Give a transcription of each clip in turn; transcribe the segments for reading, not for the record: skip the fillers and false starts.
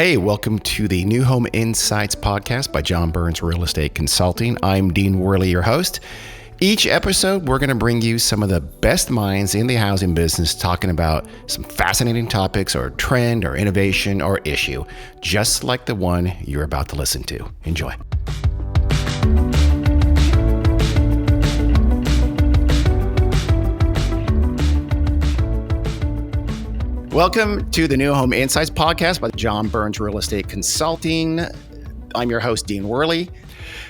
Hey, welcome to the New Home Insights podcast by John Burns Real Estate Consulting. I'm Dean Worley, your host. Each episode, we're going to bring you some of the best minds in the housing business talking about some fascinating topics or trend or innovation or issue, just like the one you're about to listen to. Enjoy. Welcome to the New Home Insights podcast by John Burns Real Estate Consulting. I'm your host, Dean Worley.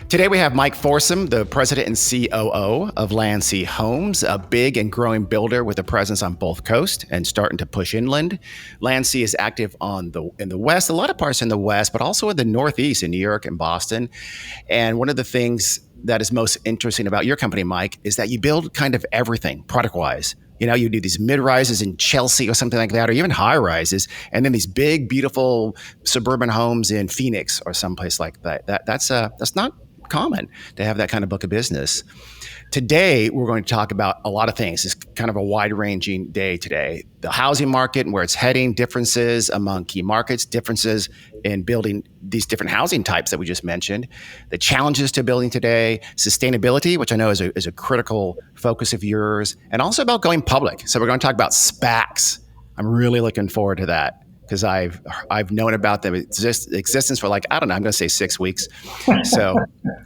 Today we have Mike Forsum, the president and COO of Landsea Homes, a big and growing builder with a presence on both coasts and starting to push inland. Landsea is active in the West, a lot of parts in the West, but also in the Northeast in New York and Boston. And one of the things that is most interesting about your company, Mike, is that you build kind of everything product-wise. You know, you do these mid-rises in Chelsea or something like that, or even high-rises, and then these big, beautiful suburban homes in Phoenix or someplace like that. That's not common to have that kind of book of business. Today, we're going to talk about a lot of things. It's kind of a wide-ranging day today. The housing market and where it's heading, differences among key markets, differences in building these different housing types that we just mentioned, the challenges to building today, sustainability, which I know is a critical focus of yours, and also about going public. So we're going to talk about SPACs. I'm really looking forward to that because I've known about their existence for I'm going to say 6 weeks. So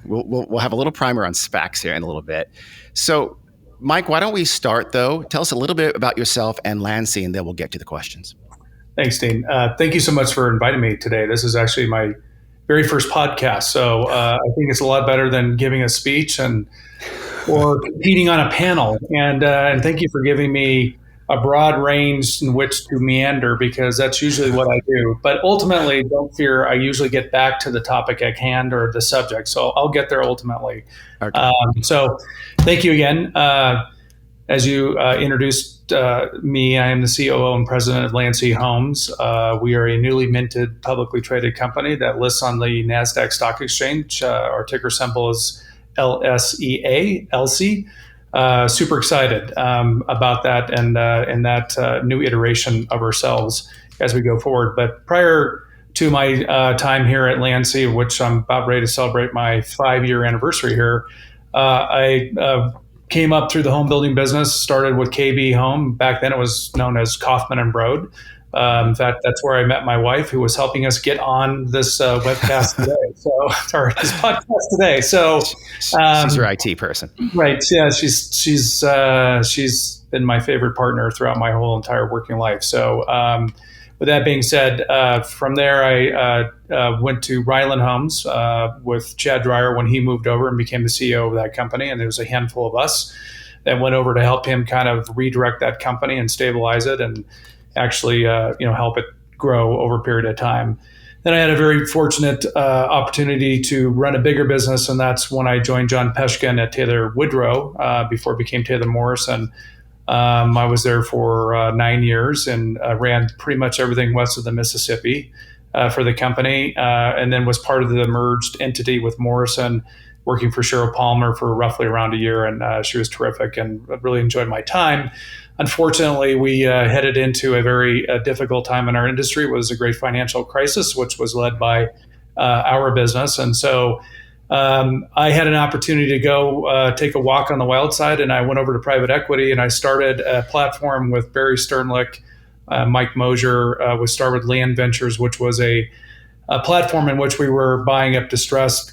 we'll have a little primer on SPACs here in a little bit. So Mike, why don't we start though? Tell us a little bit about yourself and Landsea, and then we'll get to the questions. Thanks, Dean. Thank you so much for inviting me today. This is actually my very first podcast, so I think it's a lot better than giving a speech or competing on a panel. And thank you for giving me a broad range in which to meander, because that's usually what I do. But ultimately, don't fear, I usually get back to the topic at hand or the subject. So I'll get there ultimately. Okay. So thank you again. As you introduced me, I am the COO and president of Landsea Homes. We are a newly minted, publicly traded company that lists on the NASDAQ Stock Exchange. Our ticker symbol is LSEA. Super excited about that and that new iteration of ourselves as we go forward. But prior to my time here at Landsea, which I'm about ready to celebrate my 5-year anniversary here, I came up through the home building business, started with KB Home. Back then it was known as Kaufman and Broad. In fact, that's where I met my wife, who was helping us get on this webcast today. This podcast today. So she's your IT person, right? Yeah, she's been my favorite partner throughout my whole entire working life. So, with that being said, from there I went to Ryland Homes with Chad Dreyer when he moved over and became the CEO of that company, and there was a handful of us that went over to help him kind of redirect that company and stabilize it and actually, help it grow over a period of time. Then I had a very fortunate opportunity to run a bigger business, and that's when I joined John Peshkin at Taylor Woodrow before it became Taylor Morrison. I was there for 9 years and ran pretty much everything west of the Mississippi for the company, and then was part of the merged entity with Morrison, working for Cheryl Palmer for roughly around a year, and she was terrific and really enjoyed my time. Unfortunately, we headed into a very difficult time in our industry. It was a great financial crisis, which was led by our business. And so I had an opportunity to go take a walk on the wild side, and I went over to private equity, and I started a platform with Barry Sternlicht, Mike Mosier, with Starwood Land Ventures, which was a platform in which we were buying up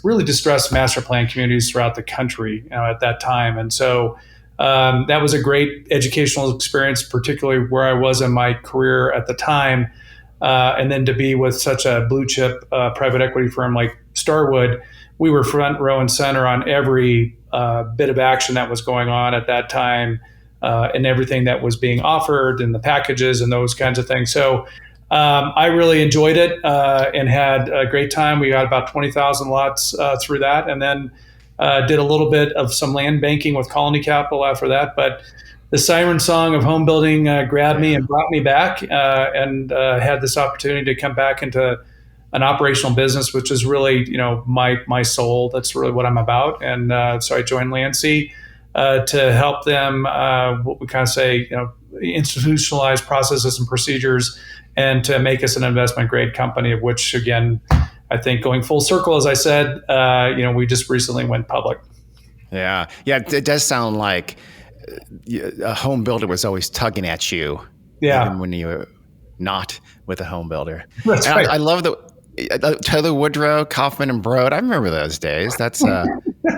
really distressed master plan communities throughout the country at that time. And so that was a great educational experience, particularly where I was in my career at the time. And then to be with such a blue chip private equity firm like Starwood, we were front row and center on every bit of action that was going on at that time and everything that was being offered and the packages and those kinds of things. So I really enjoyed it and had a great time. We got about 20,000 lots through that, and then did a little bit of some land banking with Colony Capital after that. But the siren song of home building grabbed me and brought me back and had this opportunity to come back into an operational business, which is really, my soul. That's really what I'm about. And so I joined Landsea to help them, what we kind of say, institutionalize processes and procedures and to make us an investment grade company, of which, again, I think going full circle, as I said, we just recently went public. Yeah. It does sound like a home builder was always tugging at you, even when you were not with a home builder. That's right. I love Taylor Woodrow, Kaufman and Broad. I remember those days. That's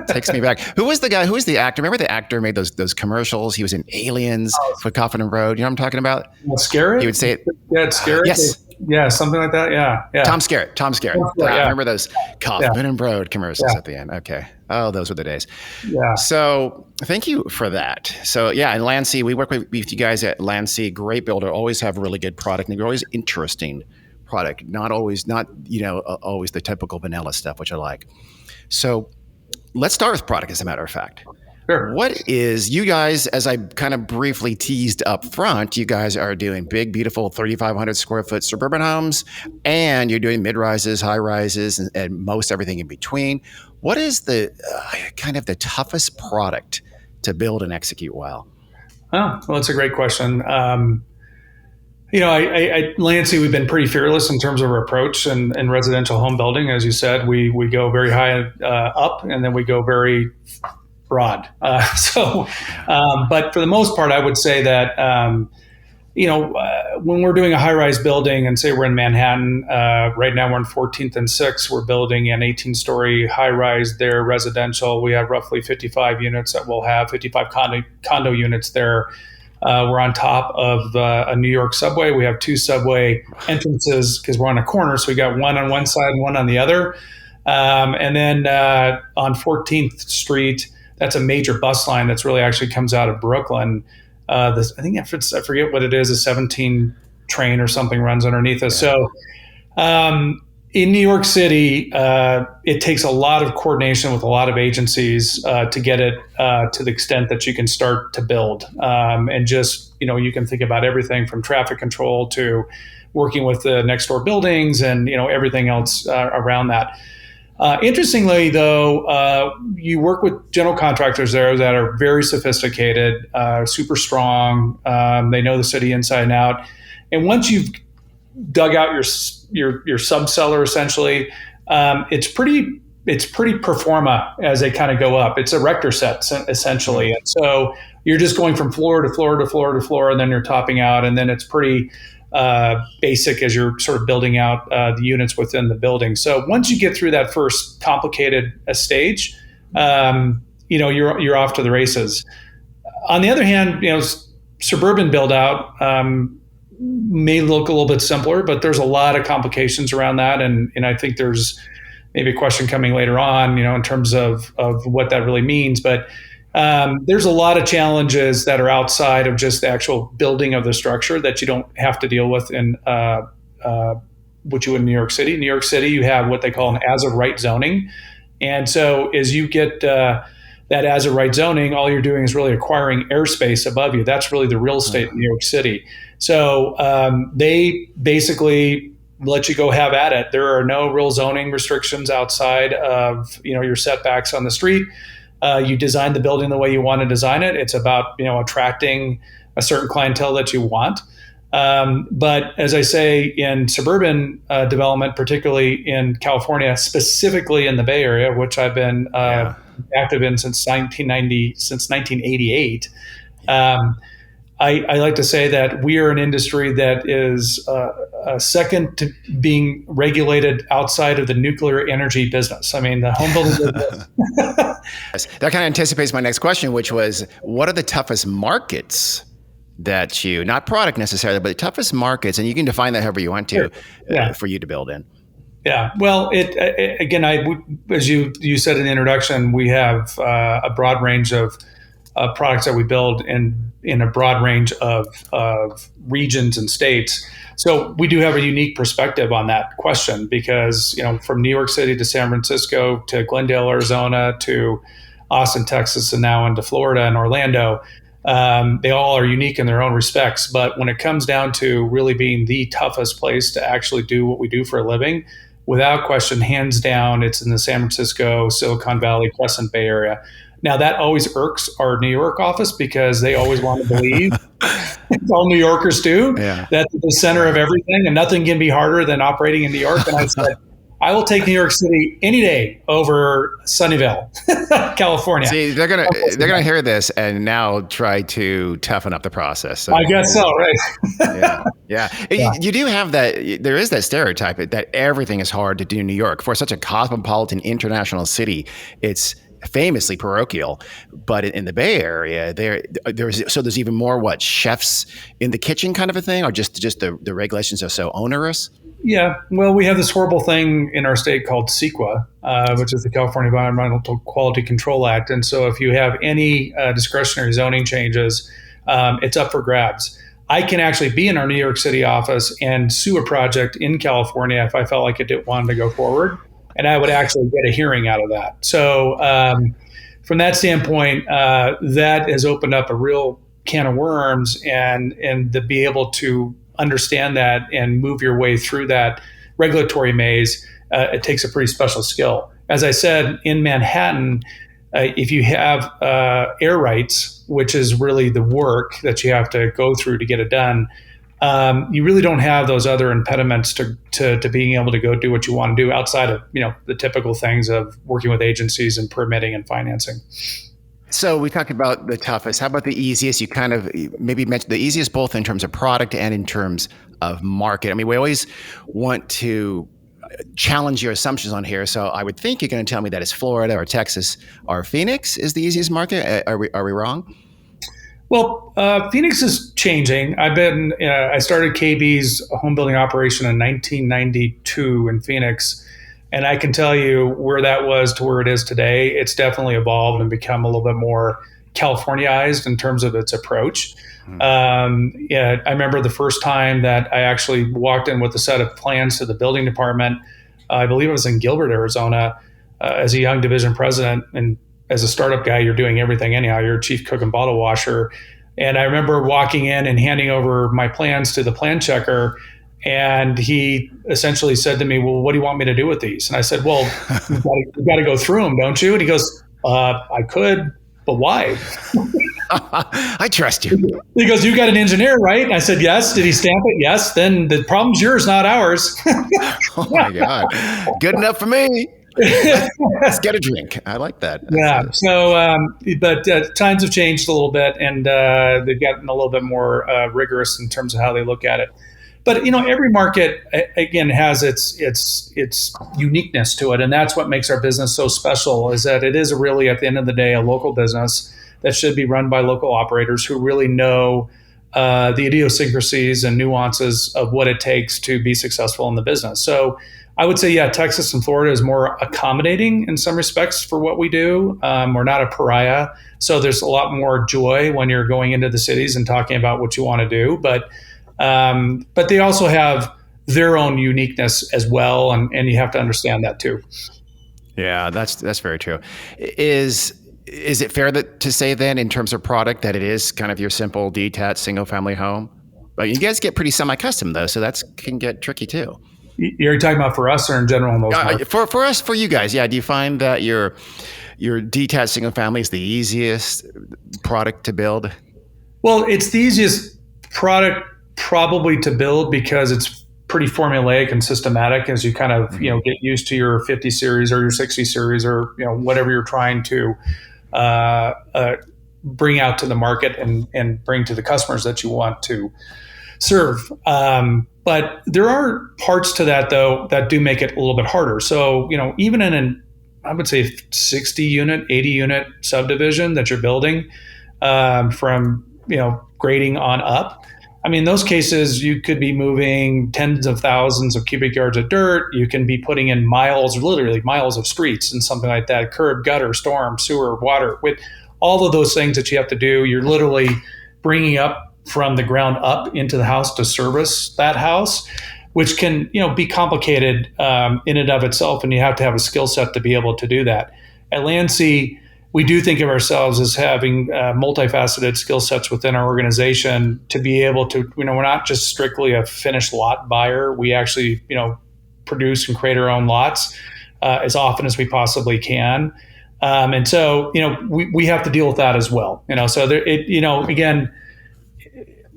takes me back. Who was the guy? Who was the actor? Remember the actor made those commercials? He was in Aliens for Kaufman and Broad. You know what I'm talking about? Scarrett? He would say it. Yeah, it's Scarrett. Yes. Yeah, something like that. Yeah. Tom Skerritt. I remember those Kaufman and Broad commercials at the end. Okay. Oh, those were the days. Yeah. So thank you for that. So in Landsea, we work with you guys at Landsea. Great builder. Always have really good product, and they're always interesting product. Not always the typical vanilla stuff, which I like. So let's start with product, as a matter of fact. Sure. What is, you guys, as I kind of briefly teased up front, you guys are doing big, beautiful 3,500 square foot suburban homes, and you're doing mid-rises, high-rises, and most everything in between. What is the kind of the toughest product to build and execute well? Oh, well, that's a great question. At Landsea, we've been pretty fearless in terms of our approach and residential home building. As you said, we go very high up, and then we go very broad. But for the most part, I would say that, when we're doing a high-rise building, and say we're in Manhattan, right now we're in 14th and 6th, we're building an 18-story high-rise there, residential. We have roughly 55 units that we'll have, 55 condo units there. We're on top of a New York subway. We have 2 subway entrances because we're on a corner. So we got one on one side and one on the other. And then on 14th Street, that's a major bus line that's really actually comes out of Brooklyn. I forget what it is, a 17 train or something runs underneath us. So in New York City, it takes a lot of coordination with a lot of agencies to get it to the extent that you can start to build. And just, you can think about everything from traffic control to working with the next door buildings and, everything else around that. Interestingly, though, you work with general contractors there that are very sophisticated, super strong. They know the city inside and out. And once you've dug out your sub-seller, essentially, it's pretty pro forma as they kind of go up. It's erector set, essentially. And so you're just going from floor to floor to floor to floor, and then you're topping out. And then it's pretty basic as you're sort of building out the units within the building. So once you get through that first complicated stage, you're off to the races. On the other hand, suburban build out may look a little bit simpler, but there's a lot of complications around that, and I think there's maybe a question coming later on, in terms of what that really means, but. There's a lot of challenges that are outside of just the actual building of the structure that you don't have to deal with in what you would in New York City. In New York City, you have what they call an as-of-right zoning. And so as you get that as-of-right zoning, all you're doing is really acquiring airspace above you. That's really the real estate in New York City. So they basically let you go have at it. There are no real zoning restrictions outside of your setbacks on the street. You design the building the way you want to design it. It's about attracting a certain clientele that you want. But as I say, in suburban development, particularly in California, specifically in the Bay Area, which I've been active in since 1988, I like to say that we are an industry that is second to being regulated outside of the nuclear energy business. I mean, the home building business. That kind of anticipates my next question, which was, what are the toughest markets that not product necessarily, but the toughest markets, and you can define that however you want to, for you to build in? Yeah. Well, again, as you said in the introduction, we have a broad range of products that we build in a broad range of regions and states. So we do have a unique perspective on that question because, from New York City to San Francisco to Glendale, Arizona to Austin, Texas, and now into Florida and Orlando, they all are unique in their own respects. But when it comes down to really being the toughest place to actually do what we do for a living, without question, hands down, it's in the San Francisco, Silicon Valley, Crescent Bay area. Now that always irks our New York office because they always want to believe, all New Yorkers do, Yeah. that's the center of everything and nothing can be harder than operating in New York. And I said, I will take New York City any day over Sunnyvale, California. See, they're gonna hear this and now try to toughen up the process. So, I guess so, right? yeah. Yeah. You do have that. There is that stereotype that everything is hard to do in New York. For such a cosmopolitan international city, it's famously parochial. But in the Bay Area, there's even more chefs in the kitchen kind of a thing, or just the regulations are so onerous. Yeah, well, we have this horrible thing in our state called CEQA, which is the California Environmental Quality Control Act. And so if you have any discretionary zoning changes, it's up for grabs. I can actually be in our New York City office and sue a project in California if I felt like it didn't want to go forward, and I would actually get a hearing out of that. So from that standpoint, that has opened up a real can of worms, and to be able to understand that and move your way through that regulatory maze, it takes a pretty special skill. As I said, in Manhattan, if you have air rights, which is really the work that you have to go through to get it done, you really don't have those other impediments to being able to go do what you want to do outside of the typical things of working with agencies and permitting and financing. So we talked about the toughest. How about the easiest? You kind of maybe mentioned the easiest both in terms of product and in terms of market. I mean, we always want to challenge your assumptions on here. So I would think you're going to tell me that it's Florida or Texas or Phoenix is the easiest market. Are we wrong? Well, Phoenix is changing. I started KB's home building operation in 1992 in Phoenix. And I can tell you where that was to where it is today. It's definitely evolved and become a little bit more Californiaized in terms of its approach. I remember the first time that I actually walked in with a set of plans to the building department. I believe it was in Gilbert, Arizona, as a young division president. And as a startup guy, you're doing everything anyhow. You're a chief cook and bottle washer. And I remember walking in and handing over my plans to the plan checker. And he essentially said to me, well, what do you want me to do with these? And I said, well, you've got to go through them, don't you? And he goes, I could, but why? I trust you. He goes, you got an engineer, right? And I said, yes. Did he stamp it? Yes. Then the problem's yours, not ours. Oh my God. Good enough for me. Let's get a drink. I like that. Yeah. So, but times have changed a little bit, and they've gotten a little bit more rigorous in terms of how they look at it. But every market again has its uniqueness to it, and that's what makes our business so special. Is that it is really at the end of the day a local business that should be run by local operators who really know the idiosyncrasies and nuances of what it takes to be successful in the business. So I would say, yeah, Texas and Florida is more accommodating in some respects for what we do. We're not a pariah, so there's a lot more joy when you're going into the cities and talking about what you want to do, but they also have their own uniqueness as well, and you have to understand that too. Yeah, that's very true. Is it fair to say then, in terms of product, that it is kind of your simple detached single family home? But you guys get pretty semi-custom though, so that can get tricky too. You're talking about for us or in general in those markets? For us, for you guys, yeah. Do you find that your detached single family is the easiest product to build? Well, it's the easiest product probably to build because it's pretty formulaic and systematic as you kind of get used to your 50 series or your 60 series or whatever you're trying to bring out to the market and bring to the customers that you want to serve. But there are parts to that though that do make it a little bit harder. So even in I would say 60 unit, 80 unit subdivision that you're building from grading on up. I mean, in those cases, you could be moving tens of thousands of cubic yards of dirt. You can be putting in literally miles of streets and something like that, curb, gutter, storm, sewer, water. With all of those things that you have to do, you're literally bringing up from the ground up into the house to service that house, which can be complicated in and of itself, and you have to have a skill set to be able to do that. At Landsea, we do think of ourselves as having multifaceted skill sets within our organization to be able to, we're not just strictly a finished lot buyer. We actually, produce and create our own lots as often as we possibly can. And so, we have to deal with that as well. So there, again,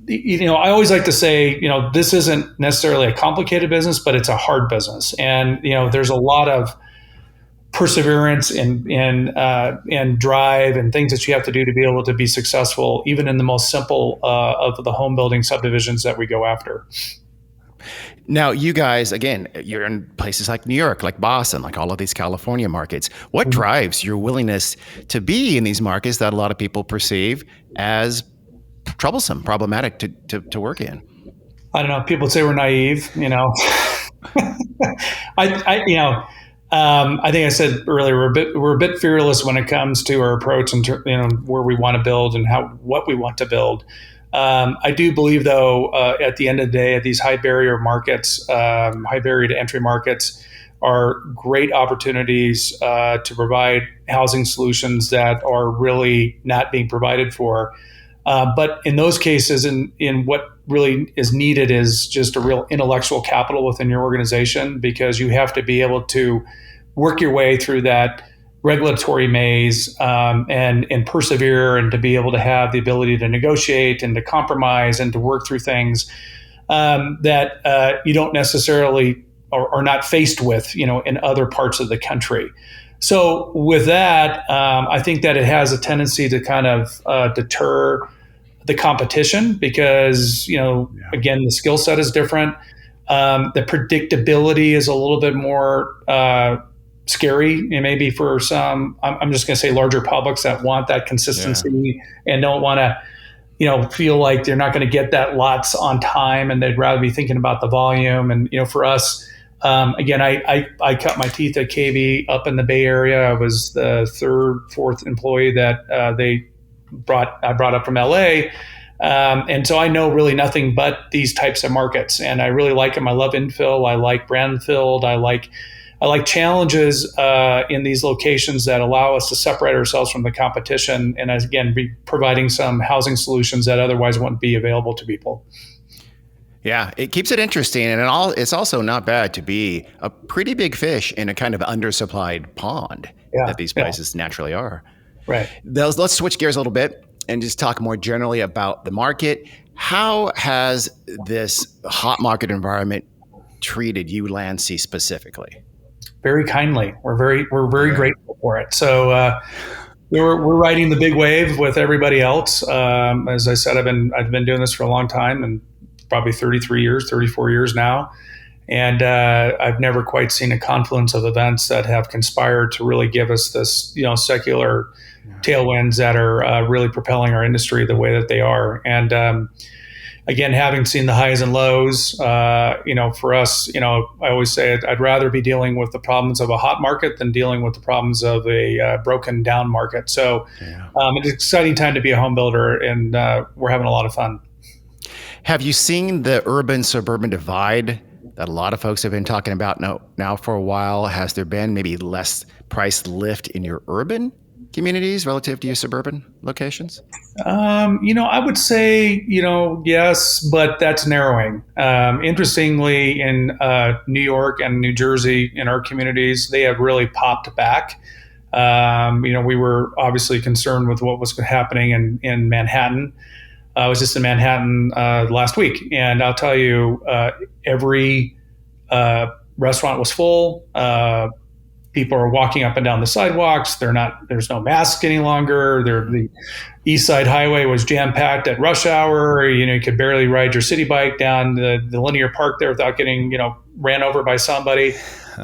I always like to say, this isn't necessarily a complicated business, but it's a hard business. And, there's a lot of perseverance and drive and things that you have to do to be able to be successful, even in the most simple of the home building subdivisions that we go after. Now, you guys, again, you're in places like New York, like Boston, like all of these California markets. What drives your willingness to be in these markets that a lot of people perceive as troublesome, problematic to work in? I don't know. People say we're naive, I think I said earlier we're a bit fearless when it comes to our approach and where we want to build and what we want to build. I do believe, though, at the end of the day, these high barrier markets, high barrier to entry markets, are great opportunities to provide housing solutions that are really not being provided for. But in those cases, in what really is needed is just a real intellectual capital within your organization, because you have to be able to work your way through that regulatory maze and persevere, and to be able to have the ability to negotiate and to compromise and to work through things that you don't necessarily are not faced with, in other parts of the country. So with that, I think that it has a tendency to kind of deter the competition, because, again, the skill set is different. The predictability is a little bit more scary, and maybe for some, I'm just going to say larger publics that want that consistency and don't want to, feel like they're not going to get that lots on time, and they'd rather be thinking about the volume. And, for us, again, I cut my teeth at KV up in the Bay Area. I was the fourth employee that I brought up from LA. And so I know really nothing but these types of markets, and I really like them. I love infill. I like brownfield. I like challenges in these locations that allow us to separate ourselves from the competition, and again, be providing some housing solutions that otherwise wouldn't be available to people. Yeah, it keeps it interesting, and it's also not bad to be a pretty big fish in a kind of undersupplied pond that these places naturally are. Right. Let's switch gears a little bit and just talk more generally about the market. How has this hot market environment treated you, Landsea, specifically? Very kindly. We're very grateful for it. So we're riding the big wave with everybody else. As I said, I've been doing this for a long time, and probably 34 years now. And I've never quite seen a confluence of events that have conspired to really give us this, secular tailwinds that are really propelling our industry the way that they are. And again, having seen the highs and lows, for us, I always say I'd rather be dealing with the problems of a hot market than dealing with the problems of a broken down market. So it's an exciting time to be a home builder, and we're having a lot of fun. Have you seen the urban-suburban divide that a lot of folks have been talking about now for a while? Has there been maybe less price lift in your urban communities relative to your suburban locations? I would say, yes, but that's narrowing. Interestingly, in New York and New Jersey, in our communities, they have really popped back. We were obviously concerned with what was happening in Manhattan. I was just in Manhattan last week, and I'll tell you, every restaurant was full. People are walking up and down the sidewalks. There's no masks any longer. The East Side Highway was jam-packed at rush hour. You could barely ride your city bike down the linear park there without getting, ran over by somebody.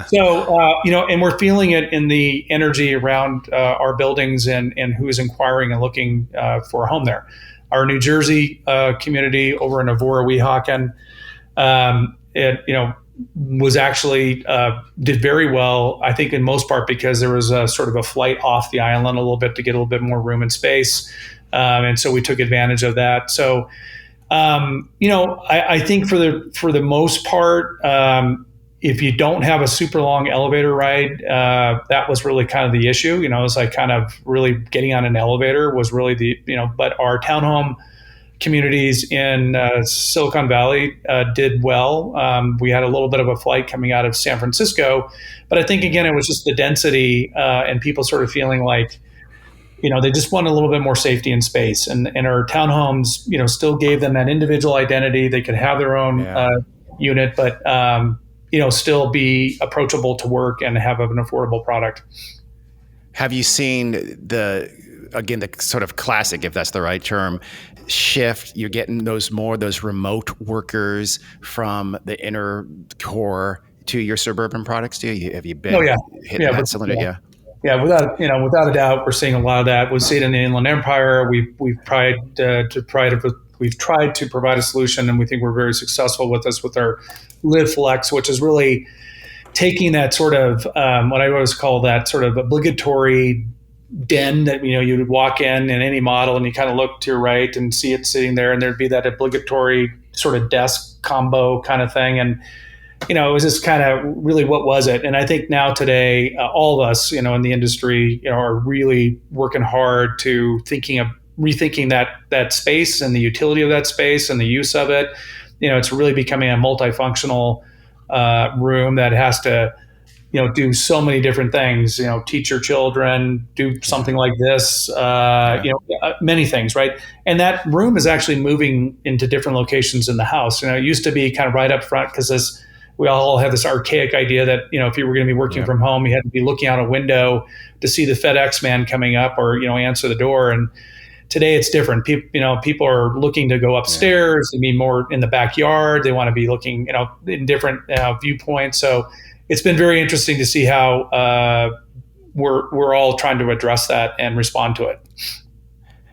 So, and we're feeling it in the energy around our buildings and who is inquiring and looking for a home there. Our New Jersey community over in Avora, Weehawken, was actually did very well, I think, in most part because there was a sort of a flight off the island a little bit to get a little bit more room and space. And so we took advantage of that. So, I think for the most part, if you don't have a super long elevator ride, that was really kind of the issue. It was like kind of really getting on an elevator was really but our townhome communities in Silicon Valley did well. We had a little bit of a flight coming out of San Francisco, but I think again it was just the density and people sort of feeling like they just want a little bit more safety and space, and our townhomes still gave them that individual identity. They could have their own unit, but still be approachable to work and have an affordable product. Have you seen the sort of classic, if that's the right term, shift? You're getting those remote workers from the inner core to your suburban products. Have you been hitting that cylinder? Yeah, without a doubt, we're seeing a lot of that. We see it in the Inland Empire. We've tried to provide a solution, and we think we're very successful with this with our Live Flex, which is really taking that sort of what I always call that sort of obligatory den that you would walk in any model, and you kind of look to your right and see it sitting there, and there'd be that obligatory sort of desk combo kind of thing, and it was just kind of really what was it. And I think now today, all of us in the industry are really working hard to rethinking that space and the utility of that space and the use of it. It's really becoming a multifunctional room that has to do so many different things, teach your children, do something like this, many things, right? And that room is actually moving into different locations in the house. It used to be kind of right up front because we all have this archaic idea that, if you were going to be working from home, you had to be looking out a window to see the FedEx man coming up or, answer the door. And today it's different. People are looking to go upstairs, to be more in the backyard. They want to be looking, in different viewpoints. So it's been very interesting to see how we're all trying to address that and respond to it.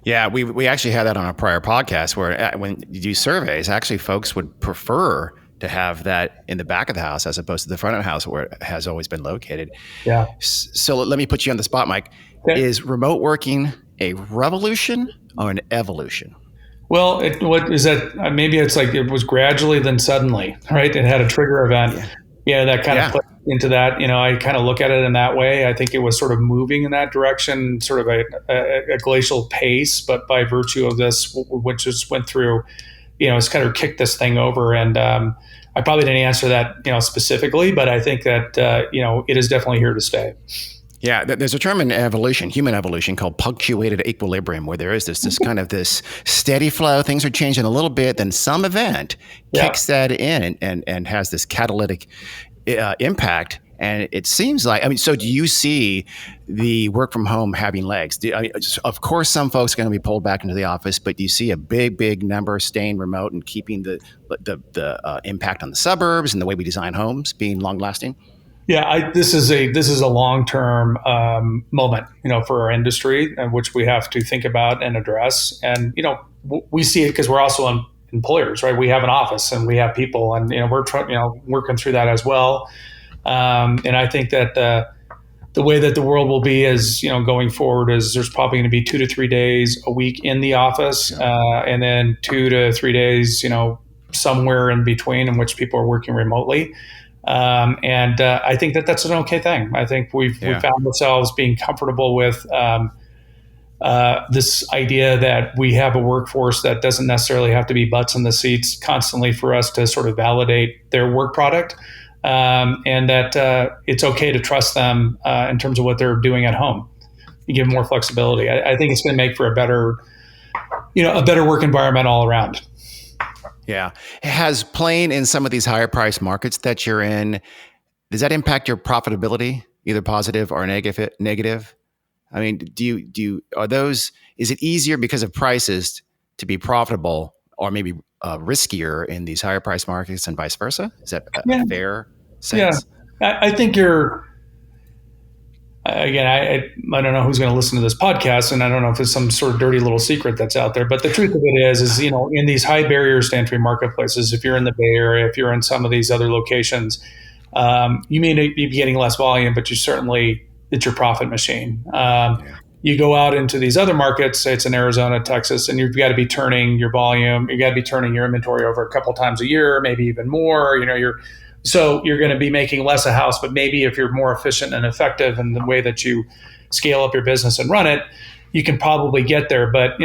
Yeah, we actually had that on a prior podcast where when you do surveys, actually folks would prefer to have that in the back of the house as opposed to the front of the house where it has always been located. Yeah. So let me put you on the spot, Mike. Okay. Is remote working a revolution or an evolution? Well, what is that? Maybe it's like it was gradually, then suddenly, right? It had a trigger event. That kind of put into that. I kind of look at it in that way. I think it was sort of moving in that direction, sort of a glacial pace, but by virtue of this, which just went through, it's kind of kicked this thing over. And I probably didn't answer that, specifically, but I think that, it is definitely here to stay. Yeah, there's a term in evolution, human evolution, called punctuated equilibrium, where there is this kind of this steady flow. Things are changing a little bit, then some event kicks that in and has this catalytic impact. And it seems like, so do you see the work from home having legs? Of course, some folks are going to be pulled back into the office, but do you see a big number staying remote and keeping the impact on the suburbs and the way we design homes being long lasting? Yeah, this is a long-term moment, for our industry, which we have to think about and address. And we see it because we're also employers, right? We have an office and we have people, and we're working through that as well. And I think that the way that the world will be is going forward is there's probably going to be 2 to 3 days a week in the office, and then 2 to 3 days, somewhere in between in which people are working remotely. And I think that that's an okay thing. I think we've found ourselves being comfortable with this idea that we have a workforce that doesn't necessarily have to be butts in the seats constantly for us to sort of validate their work product, and that it's okay to trust them in terms of what they're doing at home. You give them more flexibility. I think it's going to make for a better work environment all around. Yeah. Has playing in some of these higher price markets that you're in, does that impact your profitability, either positive or negative? I mean, is it easier because of prices to be profitable or maybe riskier in these higher price markets and vice versa? Is that a fair sense? Yeah. I think again, I don't know who's going to listen to this podcast, and I don't know if it's some sort of dirty little secret that's out there, but the truth of it is, in these high barriers to entry marketplaces, if you're in the Bay Area, if you're in some of these other locations, you may be getting less volume, but it's your profit machine. You go out into these other markets, say it's in Arizona, Texas, and you've got to be turning your volume, you got to be turning your inventory over a couple times a year, maybe even more, So you're going to be making less a house, but maybe if you're more efficient and effective in the way that you scale up your business and run it, you can probably get there. But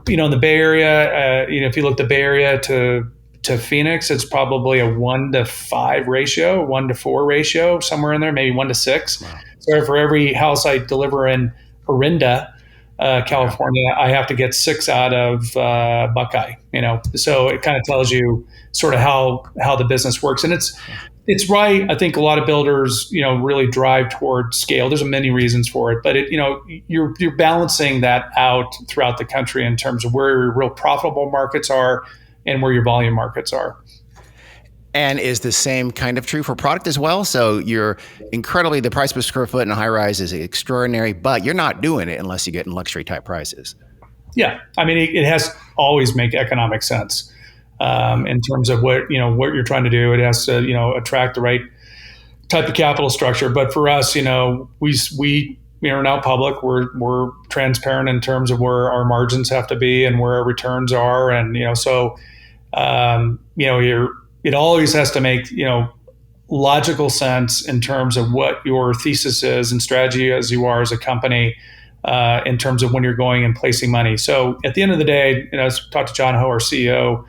in the Bay Area, if you look at the Bay Area to Phoenix, it's probably a 1-to-5 ratio, 1-to-4 ratio, somewhere in there, maybe 1-to-6. Wow. So for every house I deliver in Orinda, California, I have to get 6 out of Buckeye. So it kind of tells you sort of how the business works, and it's right. I think a lot of builders, really drive toward scale. There's many reasons for it, but you're balancing that out throughout the country in terms of where your real profitable markets are and where your volume markets are. And is the same kind of true for product as well? So the price per square foot in a high rise is extraordinary, but you're not doing it unless you get in luxury type prices. Yeah. I mean, it has to always make economic sense in terms of what you're trying to do. It has to, attract the right type of capital structure. But for us, we are now public. We're transparent in terms of where our margins have to be and where our returns are. And, it always has to make, logical sense in terms of what your thesis is and strategy as you are as a company in terms of when you're going and placing money. So at the end of the day, I talked to John Ho, our CEO,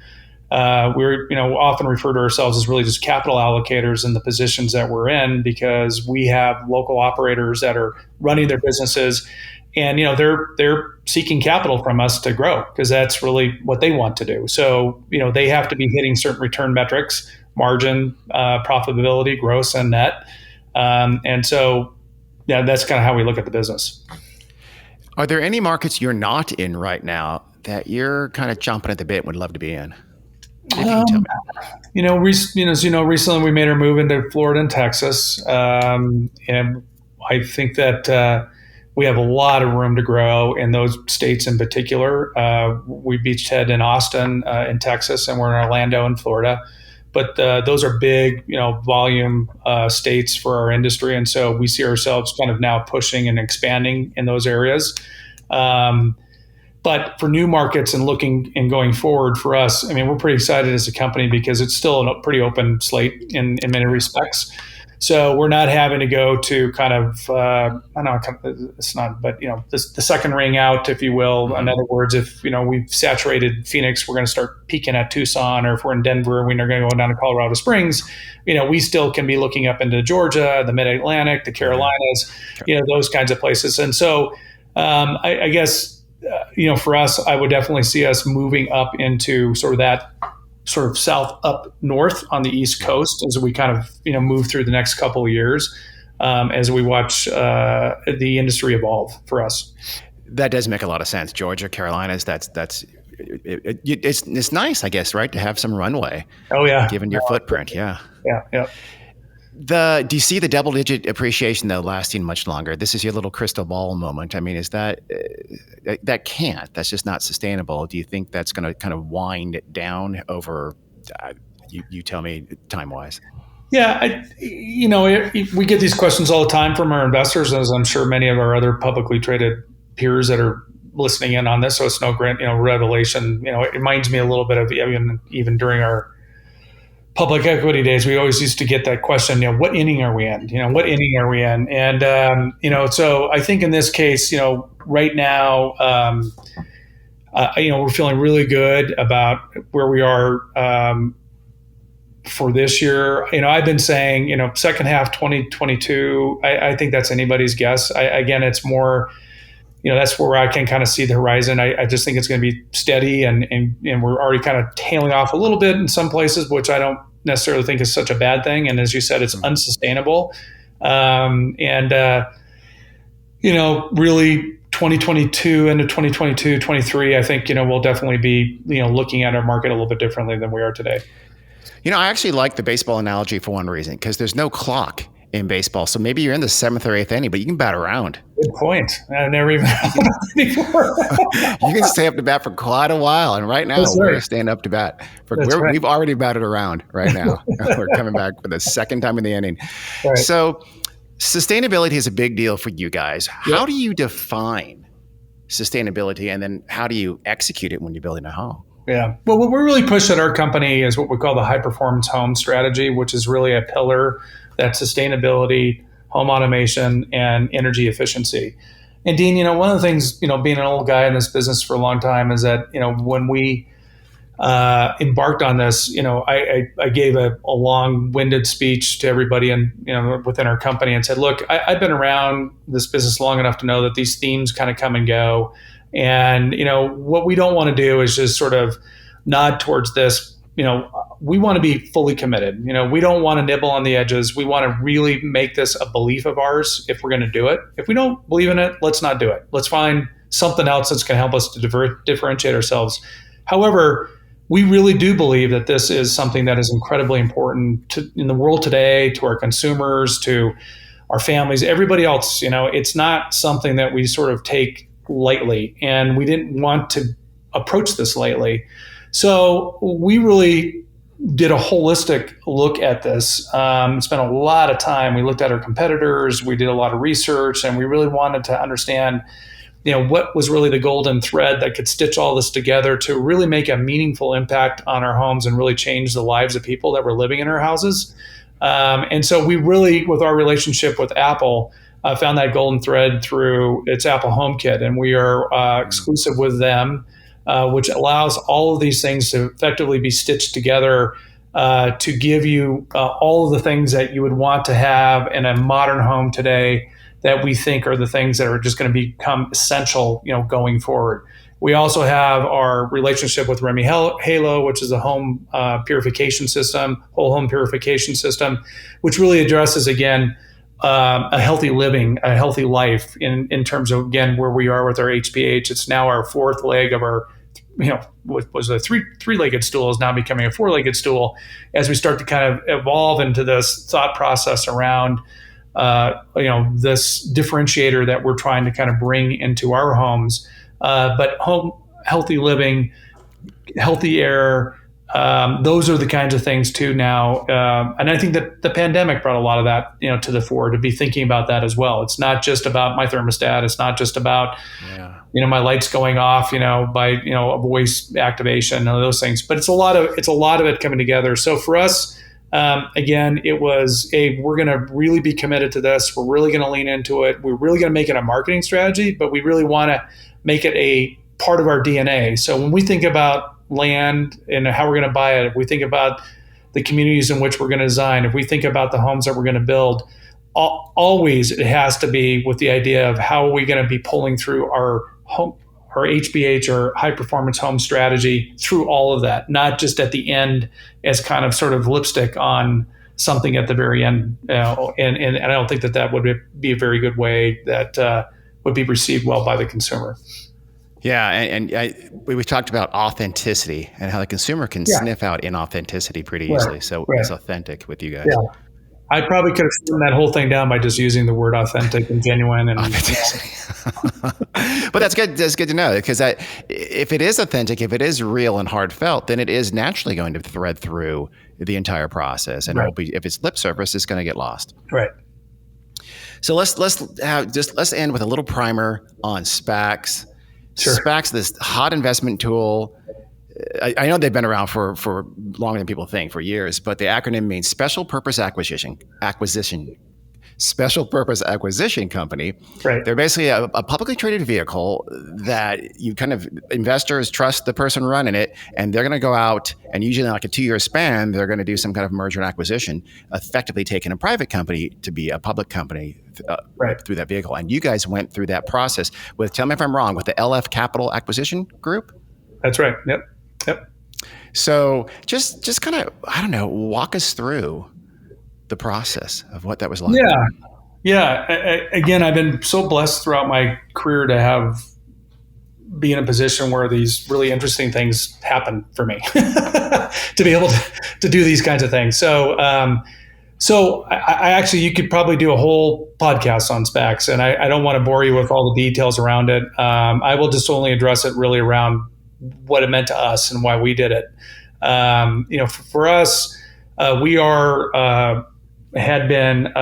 we're, often refer to ourselves as really just capital allocators in the positions that we're in, because we have local operators that are running their businesses, and they're seeking capital from us to grow, because that's really what they want to do. So they have to be hitting certain return metrics, margin, profitability, gross and net, and so that's kind of how we look at the business. Are there any markets you're not in right now that you're kind of chomping at the bit and would love to be in? If you can tell me. As recently we made our move into Florida and Texas, and I think that we have a lot of room to grow in those states in particular. We beachhead in Austin, in Texas, and we're in Orlando in Florida. But those are big, volume states for our industry, and so we see ourselves kind of now pushing and expanding in those areas. But for new markets and looking and going forward for us, I mean, we're pretty excited as a company because it's still a pretty open slate in many respects. So we're not having to go to kind of, it's not, but, the second ring out, if you will. Mm-hmm. In other words, if, we've saturated Phoenix, we're going to start peaking at Tucson, or if we're in Denver, we're going to go down to Colorado Springs, we still can be looking up into Georgia, the Mid-Atlantic, the Carolinas, those kinds of places. And so I guess, for us, I would definitely see us moving up into sort of south up north on the East Coast as we kind of, move through the next couple of years as we watch the industry evolve for us. That does make a lot of sense. Georgia, Carolinas, it's nice, I guess, right, to have some runway. Oh, yeah. Given your footprint, yeah. Yeah. Do you see the double-digit appreciation, though, lasting much longer? This is your little crystal ball moment. I mean, is that's just not sustainable. Do you think that's going to kind of wind it down over, you tell me, time-wise? Yeah, we get these questions all the time from our investors, as I'm sure many of our other publicly traded peers that are listening in on this. So it's no revelation. It reminds me a little bit of even during our public equity days, we always used to get that question, what inning are we in? What inning are we in? And, so I think in this case, right now, we're feeling really good about where we are for this year. I've been saying, second half 2022, I think that's anybody's guess. Again, it's more, that's where I can kind of see the horizon. I just think it's going to be steady, and we're already kind of tailing off a little bit in some places, which I don't necessarily think is such a bad thing. And as you said, it's unsustainable. Really 2022 into 2022, 23, I think, we'll definitely be, looking at our market a little bit differently than we are today. I actually like the baseball analogy for one reason, because there's no clock in baseball. So maybe you're in the 7th or 8th inning, but you can bat around. Good point. I never even before. You can stay up to bat for quite a while. And right now, we're staying up to bat. We've already batted around right now. We're coming back for the second time in the inning. Right. So sustainability is a big deal for you guys. Yep. How do you define sustainability, and then how do you execute it when you're building a home? Yeah. Well, what we really push at our company is what we call the high performance home strategy, which is really a pillar that's sustainability, home automation, and energy efficiency. And Dean, one of the things, being an old guy in this business for a long time is that, when we embarked on this, I gave a long-winded speech to everybody and within our company and said, look, I've been around this business long enough to know that these themes kind of come and go. And, what we don't want to do is just sort of nod towards this. We want to be fully committed. We don't want to nibble on the edges. We want to really make this a belief of ours if we're going to do it. If we don't believe in it, let's not do it. Let's find something else that's going to help us to differentiate ourselves. However, we really do believe that this is something that is incredibly important in the world today, to our consumers, to our families, everybody else. It's not something that we sort of take lightly, and we didn't want to approach this lightly. So we really did a holistic look at this. Spent a lot of time. We looked at our competitors. We did a lot of research, and we really wanted to understand what was really the golden thread that could stitch all this together to really make a meaningful impact on our homes and really change the lives of people that were living in our houses. And so we really, with our relationship with Apple, found that golden thread through its Apple HomeKit. And we are exclusive with them, which allows all of these things to effectively be stitched together to give you all of the things that you would want to have in a modern home today, that we think are the things that are just going to become essential, going forward. We also have our relationship with Remy Halo, which is a home purification system, whole home purification system, which really addresses, again, a healthy living, a healthy life in terms of, again, where we are with our HPH. It's now our fourth leg of our, what was a three-legged stool is now becoming a four-legged stool, as we start to kind of evolve into this thought process around this differentiator that we're trying to kind of bring into our homes. But home, healthy living, healthy air, those are the kinds of things too now. And I think that the pandemic brought a lot of that, to the fore, to be thinking about that as well. It's not just about my thermostat. It's not just about, my lights going off, by, a voice activation and those things, but it's a lot of it coming together. So for us, again, it was we're going to really be committed to this. We're really going to lean into it. We're really going to make it a marketing strategy, but we really want to make it a part of our DNA. So when we think about land and how we're going to buy it, if we think about the communities in which we're going to design, if we think about the homes that we're going to build, always it has to be with the idea of how are we going to be pulling through our home, our HBH or high performance home strategy through all of that, not just at the end as kind of sort of lipstick on something at the very end. And I don't think that would be a very good way that would be received well by the consumer. Yeah, and we talked about authenticity and how the consumer can sniff out inauthenticity pretty easily. So it's authentic with you guys. Yeah. I probably could have trimmed that whole thing down by just using the word authentic and genuine. And But that's good. That's good to know, because if it is authentic, if it is real and heartfelt, then it is naturally going to thread through the entire process. And it'll be, if it's lip service, it's going to get lost. Right. So let's end with a little primer on SPACs. Sure. SPACs, this hot investment tool. I know they've been around for longer than people think, for years, but the acronym means Special Purpose Acquisition. Special Purpose Acquisition Company. Right. They're basically a publicly traded vehicle that you kind of, investors trust the person running it, and they're going to go out and usually in like a 2-year span, they're going to do some kind of merger and acquisition, effectively taking a private company to be a public company through that vehicle. And you guys went through that process with, tell me if I'm wrong, with the LF Capital Acquisition Group? That's right. Yep. So just kind of, I don't know, walk us through the process of what that was like. Yeah. Again, I've been so blessed throughout my career to be in a position where these really interesting things happen for me, to be able to do these kinds of things. So I actually, you could probably do a whole podcast on SPACs, and I don't want to bore you with all the details around it. I will just only address it really around what it meant to us and why we did it. For us, we had been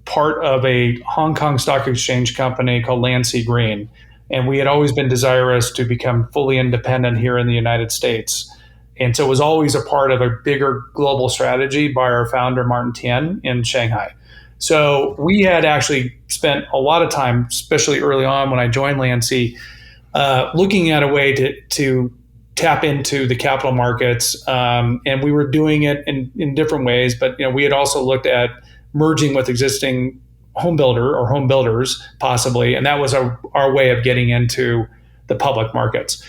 part of a Hong Kong Stock Exchange company called Landsea Green, and we had always been desirous to become fully independent here in the United States. And so it was always a part of a bigger global strategy by our founder, Martin Tien, in Shanghai. So we had actually spent a lot of time, especially early on when I joined Landsea, looking at a way to tap into the capital markets, and we were doing it in different ways. But we had also looked at merging with existing home builder or home builders possibly, and that was our way of getting into the public markets.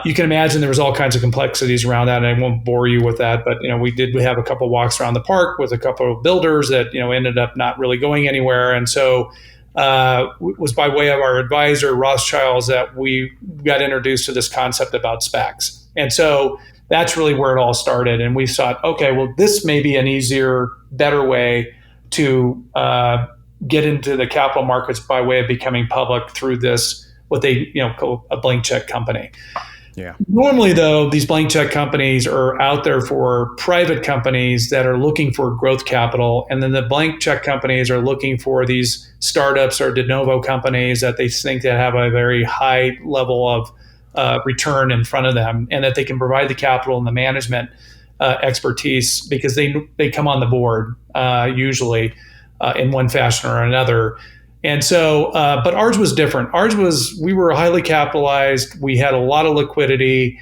You can imagine there was all kinds of complexities around that, and I won't bore you with that. But we have a couple of walks around the park with a couple of builders that ended up not really going anywhere, and so it was by way of our advisor Rothschilds that we got introduced to this concept about SPACs, and so that's really where it all started. And we thought, okay, well, this may be an easier, better way to get into the capital markets by way of becoming public through this, what they call a blank check company. Yeah. Normally, though, these blank check companies are out there for private companies that are looking for growth capital, and then the blank check companies are looking for these startups or de novo companies that they think that have a very high level of return in front of them, and that they can provide the capital and the management expertise because they come on the board usually in one fashion or another. And so, but ours was different. We were highly capitalized. We had a lot of liquidity.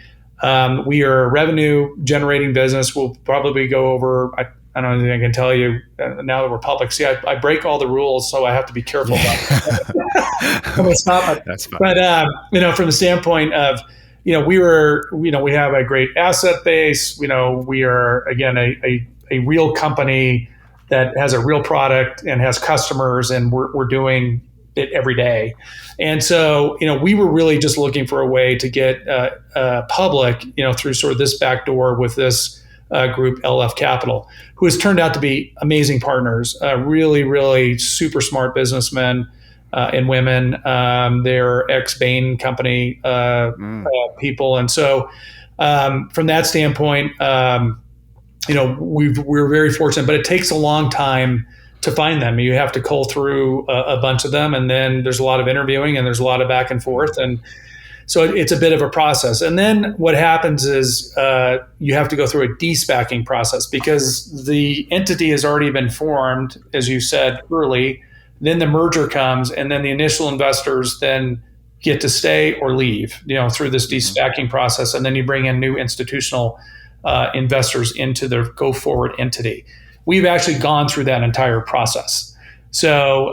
We are a revenue generating business. We'll probably go over, I don't think I can tell you now that we're public. See, I break all the rules, so I have to be careful about it. That's fine. But, from the standpoint of, we have a great asset base. We are, again, a real company that has a real product and has customers, and we're doing it every day. And so, we were really just looking for a way to get public, through sort of this back door with this group, LF Capital, who has turned out to be amazing partners, really, really super smart businessmen and women. They're ex-Bain company people. And so from that standpoint, we're very fortunate, but it takes a long time to find them. You have to cull through a bunch of them, and then there's a lot of interviewing and there's a lot of back and forth. And so it's a bit of a process. And then what happens is you have to go through a de-SPACing process because the entity has already been formed, as you said early. Then the merger comes, and then the initial investors then get to stay or leave, through this de-SPACing process. And then you bring in new institutional investors into the go-forward entity. We've actually gone through that entire process. So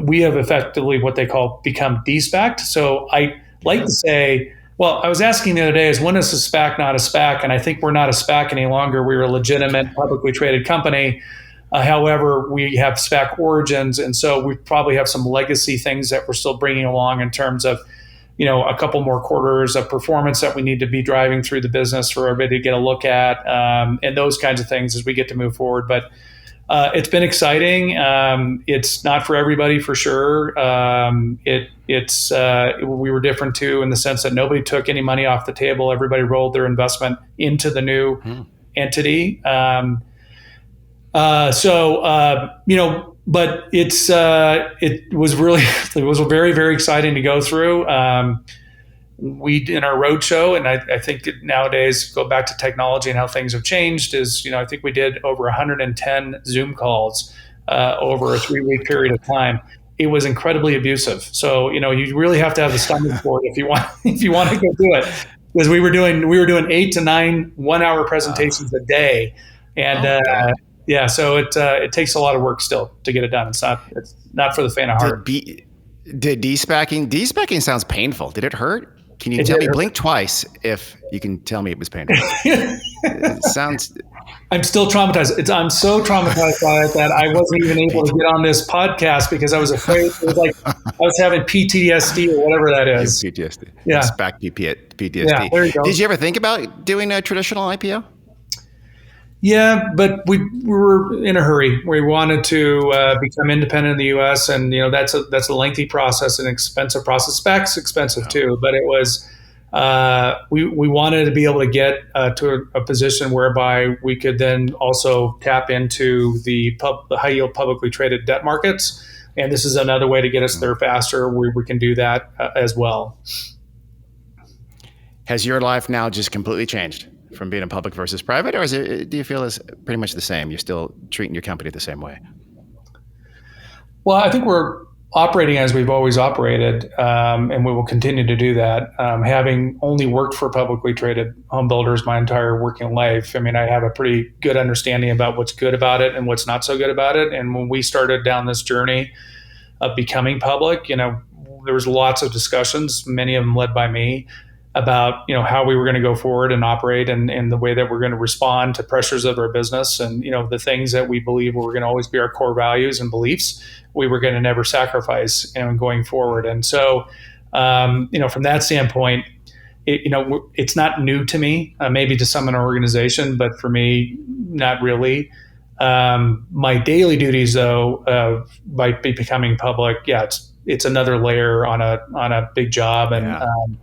we have effectively what they call become de-SPACed. So I like to say, well, I was asking the other day, is when is a SPAC not a SPAC? And I think we're not a SPAC any longer. We're a legitimate publicly traded company. However, we have SPAC origins. And so we probably have some legacy things that we're still bringing along in terms of a couple more quarters of performance that we need to be driving through the business for everybody to get a look at, and those kinds of things as we get to move forward. But it's been exciting. It's not for everybody, for sure. We were different too, in the sense that nobody took any money off the table. Everybody rolled their investment into the new entity. But it was very, very exciting to go through. We in our roadshow, and I think nowadays, go back to technology and how things have changed, is I think we did over 110 Zoom calls over a 3-week period of time. It was incredibly abusive. So you really have to have the stomach for it if you want to go do it, because we were doing 8 to 9 1-hour presentations a day, and. Yeah, so it takes a lot of work still to get it done. It's not for the faint of heart. Did de-SPACing sounds painful. Did it hurt? Can you tell me? Blink twice if you can tell me it was painful. It sounds. I'm still traumatized. I'm so traumatized by it that I wasn't even able to get on this podcast because I was afraid. It was like I was having PTSD or whatever that is. PTSD. Yeah. SPAC PTSD. Yeah, there you go. Did you ever think about doing a traditional IPO? Yeah, but we were in a hurry. We wanted to become independent in the U.S., and that's a lengthy process, an expensive process. SPAC's expensive too, but it was we wanted to be able to get to a position whereby we could then also tap into the high yield publicly traded debt markets, and this is another way to get us there faster, where we can do that as well. Has your life now just completely changed from being a public versus private, or do you feel it's pretty much the same? You're still treating your company the same way? Well, I think we're operating as we've always operated, and we will continue to do that. Having only worked for publicly traded home builders my entire working life, I mean, I have a pretty good understanding about what's good about it and what's not so good about it. And when we started down this journey of becoming public, there was lots of discussions, many of them led by me, about how we were going to go forward and operate, and the way that we're going to respond to pressures of our business, and the things that we believe were going to always be our core values and beliefs, we were going to never sacrifice going forward. And so from that standpoint, it's not new to me, maybe to some in our organization, but for me, not really. My daily duties, though, by becoming public, it's another layer on a big job. And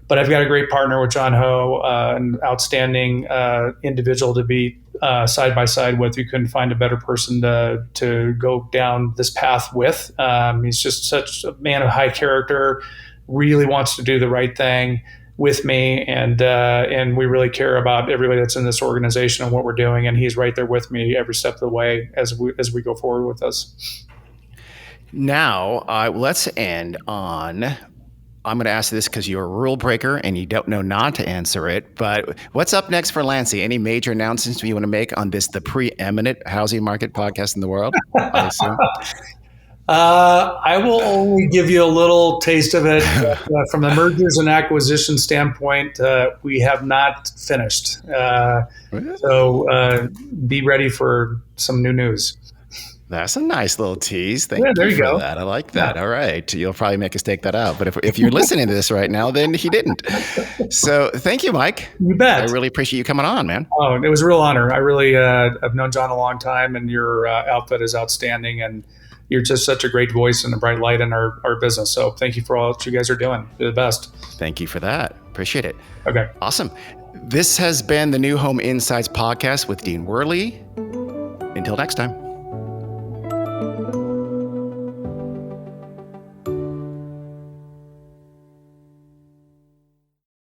but I've got a great partner with John Ho, an outstanding individual to be side by side with. You couldn't find a better person to go down this path with. He's just such a man of high character, really wants to do the right thing with me, and we really care about everybody that's in this organization and what we're doing. And he's right there with me every step of the way as we go forward with this. Now, let's end on. I'm going to ask this because you're a rule breaker and you don't know not to answer it. But what's up next for Landsea? Any major announcements you want to make on this, the preeminent housing market podcast in the world, I assume? I will only give you a little taste of it. From the mergers and acquisition standpoint, we have not finished. So be ready for some new news. That's a nice little tease. Thank there you for go. that. I like that. Yeah. All right. You'll probably make us take that out. But if you're listening to this right now, then he didn't. So thank you, Mike. You bet. I really appreciate you coming on, man. Oh, it was a real honor. I really I've known John a long time, and your output is outstanding. And you're just such a great voice and a bright light in our business. So thank you for all that you guys are doing. You're the best. Thank you for that. Appreciate it. Okay. Awesome. This has been the New Home Insights podcast with Dean Worley. Until next time.